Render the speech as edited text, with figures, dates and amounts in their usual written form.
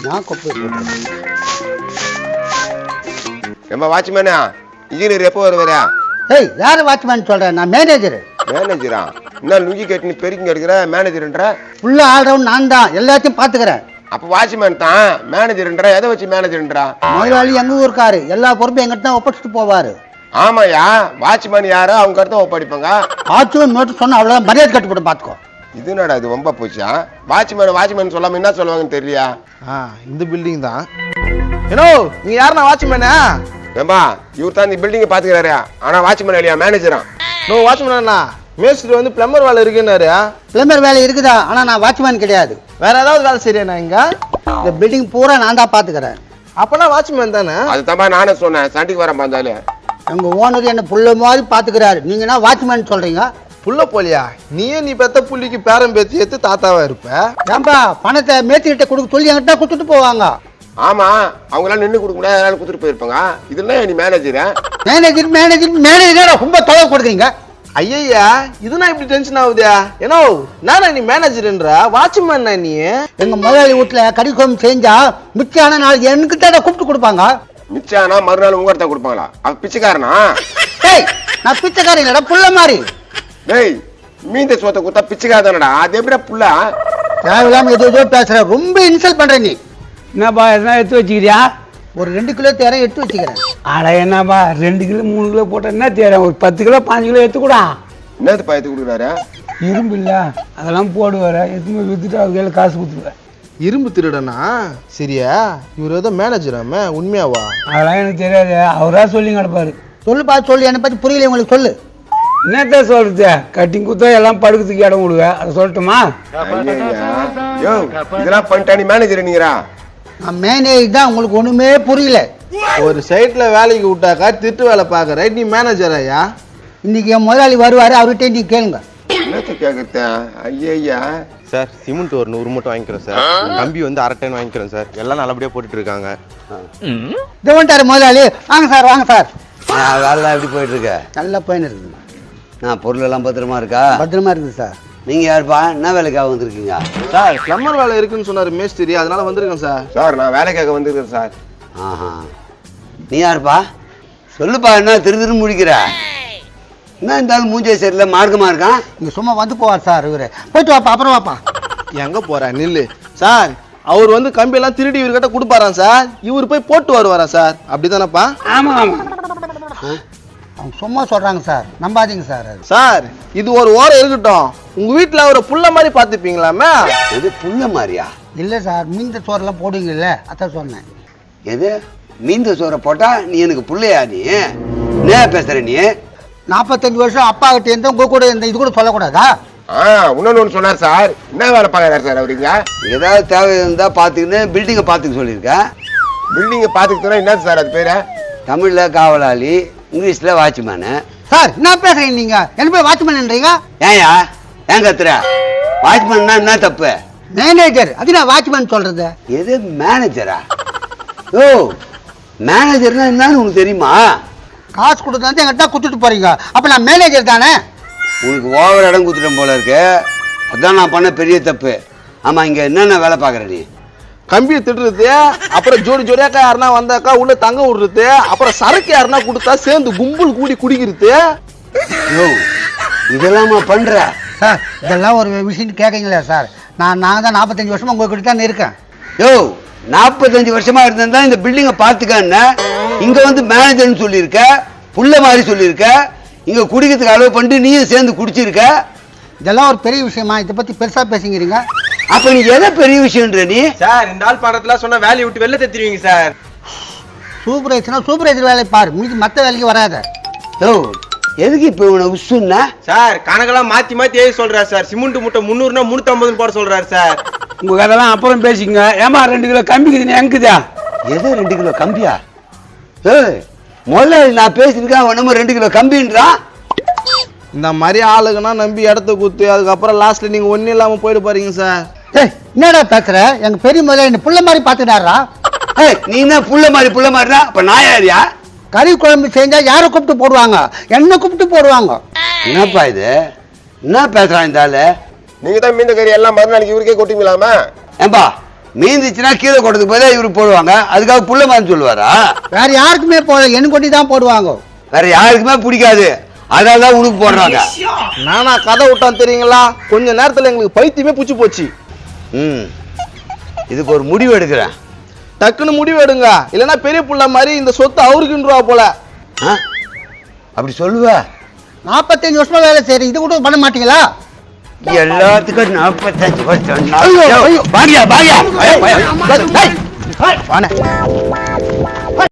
நான் கொப்பை போட்டேன். நம்ம வாட்ச்மேனா இன்ஜினியர் எப்போ வருவாரா? ஏய், யாரு வாட்ச்மேன் சொல்றேன்? நான் மேனேஜர். மேனேஜரா? என்ன லுங்கி கட்டி நீ பெருக்கி எடுக்கிற மேனேஜர்ன்ற? ஃபுல்ல ஆல்ரவுண்ட் நான் தான், எல்லாத்தையும் பாத்துக்கிறேன். அப்ப வாட்ச்மேன் தான் மேனேஜர்ன்ற? எதை வச்சு மேனேஜர்ன்றா? முதலாளி எங்க ஊருக்காரு, எல்லா பொறுப்பும் எங்கிட்ட தான் ஒப்படைச்சிட்டு போவாரு. ஆமாயா, வாட்ச்மேன் யாரோ அவங்க கருத்து ஒப்படைப்பாங்க. வாட்ச்மேன் நோட்டு சொன்னா அவ்வளவுதான், மரியாதை கட்டுப்பட்டு பாத்துக்கோ. இது என்னடா இது ரொம்ப போச்சா? வாட்ச்மேன் சொல்லாம என்ன சொல்லுவாங்கன்னு தெரியலையா? இந்த பில்டிங் தான். ஏனோ நீங்க யாருண்ணா வாட்ச்மேனா? ஏம்பா, இவர் தான் இந்த பில்டிங்கை பாத்துக்கிறாரு. ஆனா வாட்ச்மேன் இல்லையா, மேனேஜரா? நோ வாட்ச்மேனா, மேஸ்திரி வந்து பிளம்பர் வேலை இருக்குன்னாரு. பிளம்பர் வேலை இருக்குதா, ஆனா நான் வாட்ச்மேன் கிடையாது. வேற ஏதாவது வேலை சரியாண்ணா? இங்க இந்த பில்டிங் பூரா நான் தான் பாத்துக்கிறேன். அப்பனா வாட்ச்மேன் தானே? அது தப்பா நானே சொன்னேன், சண்டைக்கு வர பார்த்தாலே. எங்க ஓனர் என்ன புள்ள மாதிரி பாத்துக்கிறாரு, நீங்க என்ன வாட்ச்மேன் சொல்றீங்க? புள்ள போலியா? நீ பெத்த புள்ளிக்கு பேரம் பேத்தி எடுத்து தாத்தாவா இருப்ப. ஏன்பா, பணத்தை மேத்திக்கிட்ட கொடுக்க சொல்லி என்கிட்ட கொடுத்துட்டு போவாங்க. ஆமா, அவங்களாம் நின்று கொடுக்க முடியாது, அதனால கொடுத்துட்டு போயிருப்பாங்க. இதுல நீ மேனேஜரா? மேனேஜர் ரொம்ப தொலை கொடுக்குறீங்க. ஐயா, இதுனா இப்படி டென்ஷன் ஆகுதா? ஏனோ நானா நீ மேனேஜர்ன்ற வாட்ச்மேன் நீ? எங்க முதலாளி வீட்டுல கறிக்கோம் செஞ்சா மிச்சான நாள் எனக்கு தான் கூப்பிட்டு கொடுப்பாங்க. மிச்சானா மறுநாள் உங்க இடத்த கொடுப்பாங்களா? அவ பிச்சைக்காரனா? டேய், நான் பிச்சைக்காரன் இல்லடா, புள்ள மாதிரி. டேய், மீந்த சோத்தை கொடுத்தா பிச்சைக்கார தானடா, அது எப்படிடா புள்ள? தேவையில்லாம ஏதோ பேசுற, ரொம்ப இன்சல்ட் பண்ற நீ. என்னப்பா எதனா எடுத்து வச்சுக்கிறியா? ஒரு 2 கிலோ தேரம் எடுத்து வச்சுக்கிறேன். அட என்னப்பா 2 கிலோ 3 கிலோ போட்டா என்ன தேரம்? ஒரு 10 கிலோ 5 கிலோ எடுத்துக்கூடா. என்னது பயத்து கொடுக்குறாரு? இரும்பு இல்ல, அதெல்லாம் போடுவார, எதுவுமே வித்துட்டு அவங்க கையில் காசு கொடுத்துருவேன். இரும்பு திருடனா? சரியா, இவர் ஏதோ மேனேஜராம? உண்மையாவா? அதெல்லாம் எனக்கு தெரியாது, அவரா சொல்லி கிடப்பாரு. சொல்லுப்பா, சொல்லு. என்னை பத்தி புரியல உங்களுக்கு, சொல்லு. என்னத்த சொல்றது? கட்டிங் குத்தா எல்லாம் படுக்கிறதுக்கு இடம் விடுவேன், அதை சொல்லட்டுமா? யோ, இதெல்லாம் பண்ணிட்டா நீ மேனேஜர் நீங்கறா? நான் மேனேஜர் தான், உங்களுக்கு ஒண்ணுமே புரியல. ஒரு சைட்ல வேலைக்கு விட்டாக்கா திட்டு வேலை பாக்குற, நீ மேனேஜராயா? இன்னைக்கு என் முதலாளி வருவாரு, அவர்கிட்ட நீ கேளுங்க. என்னத்த கேக்குறத? ஐயா சார், சிமெண்ட் ஒரு 100 மூட்டை வாங்கிக்கிறோம் சார். கம்பி வந்து 1/2 டன் வாங்கிக்கிறோம் சார். எல்லாம் நல்லபடியா போட்டுட்டு இருக்காங்க. வந்துட்டாரு முதலாளி. வாங்க சார், வாங்க சார். வேலைலாம் எப்படி போயிட்டு இருக்க? நல்லா போயின்னு இருக்குது. பொருள் எல்லாம் பத்திரமா இருக்கா? பத்திரமா இருக்குது சார். நீங்க யாருப்பா, என்ன வேலைக்காக வந்திருக்கீங்க? சார், பிளம்பர் வேலை இருக்குன்னு சொன்னாரு மேஸ்திரி, அதனால வந்திருக்கேன் சார். சார், நான் வேலைக்காக வந்திருக்கேன் சார். ஆஹா, நீ யாருப்பா? சொல்லுப்பா, என்ன திரு முடிக்கிற? என்ன இருந்தாலும் மூஞ்சே சரியில்லை, மார்க்கமா இருக்கான். இங்க சும்மா வந்து போவார் சார் இவரு. போயிட்டு வாப்பா, அப்புறம் வாப்பா. எங்க போற நில்லு. சார், அவர் வந்து கம்பி எல்லாம் திருடி இவர்கிட்ட கொடுப்பாராம் சார். இவர் போய் போட்டு வருவாரா சார்? அப்படிதானப்பா? ஆமா ஆமா, அவங்க சும்மா சொல்றாங்க சார், நம்பாதீங்க சார். சார், இது ஒரு ஓரம் இருக்கட்டும், உங்க வீட்டுல அவரை புள்ள மாதிரி பாத்துப்பீங்களாமே? எது புள்ள மாதிரியா? இல்ல சார், மீந்த சோறெல்லாம் போடுவீங்கல்ல, அதான் சொன்னேன். எது மீந்த சோறை போட்டா நீ எனக்கு புள்ளையா? நீ என்ன பேசுற நீ? 45 வருஷம் அப்பா கிட்ட இருந்த உங்க கூட இந்த இது கூட சொல்லக்கூடாதா? இன்னொன்னு சொன்னார் சார். என்ன வேலை பாக்குறாரு சார் அவருங்க? ஏதாவது தேவை இருந்தா பாத்துக்கின்னு பில்டிங்கை பாத்துக்க சொல்லியிருக்கேன். பில்டிங்கை பாத்துக்கிட்டோன்னா என்ன சார் அது பேரு? தமிழ்ல காவலாளி, இங்கிலீஷ்ல வாட்ச்மேனு. சார், என்ன பேசுறீங்க நீங்க? என்ன போய் வாட்ச்மேன்ன்றீங்க? ஏயா ஏன் கத்துற? வாட்ச்மேன்னா என்ன தப்பு? மேனேஜர், அது நான் வாட்ச்மேன் சொல்றது. எது மேனேஜரா? ஓ, மேனேஜர்னா என்னன்னு உனக்கு தெரியுமா? காசு கொடுத்து என்கிட்ட குத்துட்டு போறீங்க, அப்ப நான் மேனேஜர் தானே? உனக்கு ஓவர் இடம் குத்துட்டேன் போல இருக்கு. அதான் நான் பண்ண பெரிய தப்பு. ஆமா, இங்க என்னென்ன வேலை பாக்குற நீ? கம்பியை திட்டுறது, அப்புறம் ஜோடி ஜோடியாக்கா யாருன்னா வந்தாக்கா உள்ள தங்க விடுறது, அப்புறம் சரக்கு யாருன்னா கொடுத்தா சேர்ந்து கும்பல் கூடி குடிக்கிறது. யோ, இதெல்லாமா பண்ற? சார், இதெல்லாம் ஒரு விஷயம் கேட்கீங்களா சார்? நாங்க தான் 45 வருஷமா உங்ககிட்ட தான் இருக்கேன். யோ, 45 வருஷமா இருந்தா இந்த பில்டிங்கை பாத்துக்கன்னு இங்க வந்து மேனேஜர்னு சொல்லியிருக்க, புள்ள மாதிரி சொல்லியிருக்க. இங்க குடிக்கிறதுக்கு அளவு பண்ணிட்டு நீயும் சேர்ந்து குடிச்சிருக்க. இதெல்லாம் ஒரு பெரிய விஷயமா? இதை பத்தி பெருசா பேசுங்கிறீங்க. அப்ப நீ எதை பெரிய விஷயம்ன்ற நீ? சார், இந்த ஆள் பாடத்துல சொன்ன வேலையை விட்டு வெளில தத்திடுவீங்க சார். சூப்பர்வைசர் வேலை பாரு, மீதி மத்த வேலைக்கு வராத. யோ, எதுக்கு இப்ப இவனை உசுன்னா? சார், கணக்கெல்லாம் மாத்தி மாத்தி எழுதி சொல்றாரு சார். சிமெண்ட் மூட்டை 300னா 350 போட சொல்றாரு சார். உங்க கதெல்லாம் அப்புறம் பேசிக்கங்க. ஏமா 2 கிலோ கம்பிக்குது எங்குதா? எது 2 கிலோ கம்பியா? ஏய், முதல்ல நான் பேசிருக்கேன், நம்ம 2 கிலோ கம்பின்றான். இந்த மாதிரி ஆளுங்கன்னா நம்பி இடத்த குத்து, அதுக்கப்புறம் லாஸ்ட்ல நீங்க ஒன்னும் இல்லாம போயிட்டு பாருங்க சார். என்னடா பேசுற? எங்க பெரிய முதல்ல என்ன புள்ள மாதிரி பாத்துட்டாரா? நீ என்ன புள்ள மாதிரினா அப்ப நான் யாரியா? கறி குழம்பு செஞ்சா யாரை கூப்பிட்டு போடுவாங்க? என்ன கூப்பிட்டு போடுவாங்க. என்னப்பா இது? என்ன பேசுறான் இந்த ஆளு? நீங்க தான் மீந்த கறி எல்லாம் மறுநாளைக்கு இவருக்கே கொட்டிங்களாமா? ஏம்பா, மீந்துச்சுன்னா கீழே கொட்டதுக்கு பதிலாக இவரு போடுவாங்க. அதுக்காக புள்ள மாதிரி சொல்லுவாரா? வேற யாருக்குமே போட எண்ணு கொட்டி தான் போடுவாங்க. வேற யாருக்குமே பிடிக்காது, அதனால தான் உனக்கு போடுறாங்க. நானா கதை விட்டான் தெரியுங்களா? கொஞ்ச நேரத்துல எங்களுக்கு பைத்தியமே புடிச்சு போச்சு. இதுக்கு ஒரு முடிவு எடுக்கிறேன். டக்குன்னு முடிவு எடுங்க, இல்லைன்னா பெரிய புள்ள மாதிரி இந்த சொத்து அவருக்குன்றா போல. அப்படி சொல்லுவ? 45 வருஷமா வேலை செய்யறேன், இது கூட பண்ண மாட்டீங்களா? எல்லாத்துக்கும் 45 வருஷம். பாரியா பாரியா.